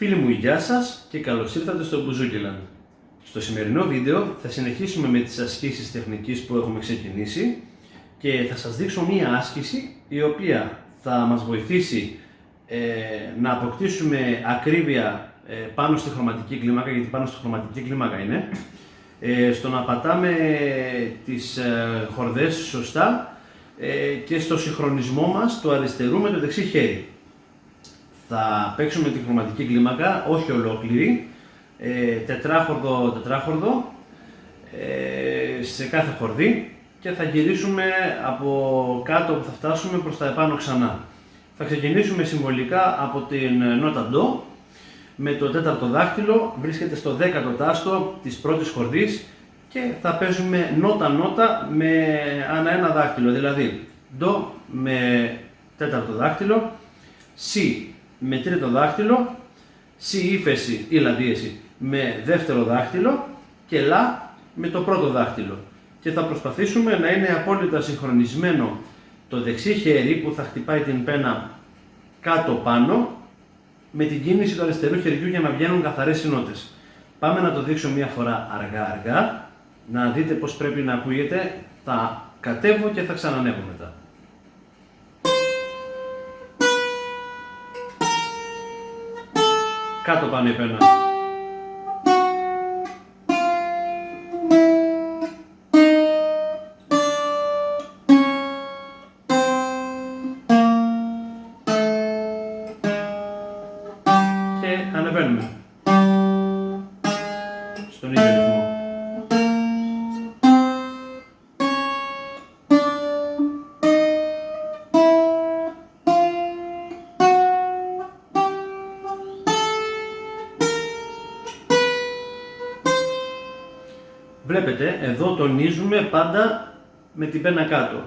Φίλοι μου, γεια σας και καλώς ήρθατε στο Μπουζούκιλαντ. Στο σημερινό βίντεο θα συνεχίσουμε με τις ασκήσεις τεχνικής που έχουμε ξεκινήσει και θα σας δείξω μία άσκηση η οποία θα μας βοηθήσει να αποκτήσουμε ακρίβεια πάνω στη χρωματική κλίμακα, γιατί πάνω στη χρωματική κλίμακα είναι, στο να πατάμε τις χορδές σωστά και στο συγχρονισμό μας του αριστερού με το δεξί χέρι. Θα παίξουμε τη χρωματική κλίμακα, όχι ολόκληρη, τετράχορδο σε κάθε χορδή και θα γυρίσουμε από κάτω που θα φτάσουμε προς τα επάνω ξανά. Θα ξεκινήσουμε συμβολικά από την νότα ντο, με το τέταρτο δάχτυλο βρίσκεται στο 10ο τάστο της πρώτης χορδής και θα παίζουμε νότα-νότα με ανά ένα δάχτυλο, δηλαδή ντο με τέταρτο δάχτυλο, σι με τρίτο δάχτυλο, σι ύφεση ή λαδίεση με δεύτερο δάχτυλο και λα με το πρώτο δάχτυλο. Και θα προσπαθήσουμε να είναι απόλυτα συγχρονισμένο το δεξί χέρι που θα χτυπάει την πένα κάτω πάνω με την κίνηση του αριστερού χεριού για να βγαίνουν καθαρές οι νότες. Πάμε να το δείξω μία φορά αργά, να δείτε πώς πρέπει να ακούγεται. Θα κατέβω και θα ξανανεύω μετά. Κάτω πάνω η πένα. Και ανεβαίνουμε στον ίδιο ρυθμό. Βλέπετε, εδώ τονίζουμε πάντα με την πένα κάτω.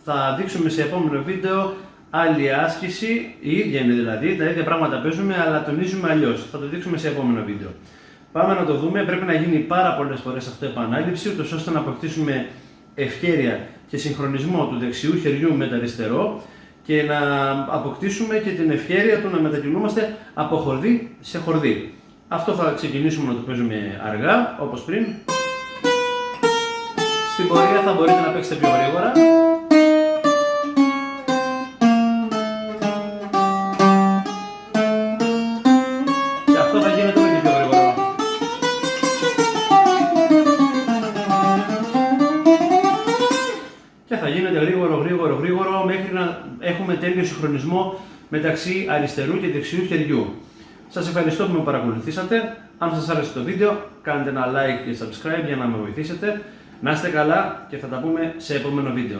Θα δείξουμε σε επόμενο βίντεο άλλη άσκηση, η ίδια είναι δηλαδή, τα ίδια πράγματα παίζουμε, αλλά τονίζουμε αλλιώς. Θα το δείξουμε σε επόμενο βίντεο. Πάμε να το δούμε, πρέπει να γίνει πάρα πολλές φορές αυτό επανάληψη, ούτως ώστε να αποκτήσουμε ευχέρεια και συγχρονισμό του δεξιού χεριού με το αριστερό και να αποκτήσουμε και την ευχέρεια του να μετακινούμαστε από χορδή σε χορδή. Αυτό θα ξεκινήσουμε να το παίζουμε αργά, όπως πριν. Στην πορεία θα μπορείτε να παίξετε πιο γρήγορα. Και αυτό θα γίνεται όλο και πιο γρήγορο. Και θα γίνεται γρήγορο μέχρι να έχουμε τέλειο συγχρονισμό μεταξύ αριστερού και δεξιού χεριού. Σας ευχαριστώ που με παρακολουθήσατε. Αν σας άρεσε το βίντεο, κάντε ένα like και subscribe για να με βοηθήσετε. Να είστε καλά και θα τα πούμε σε επόμενο βίντεο.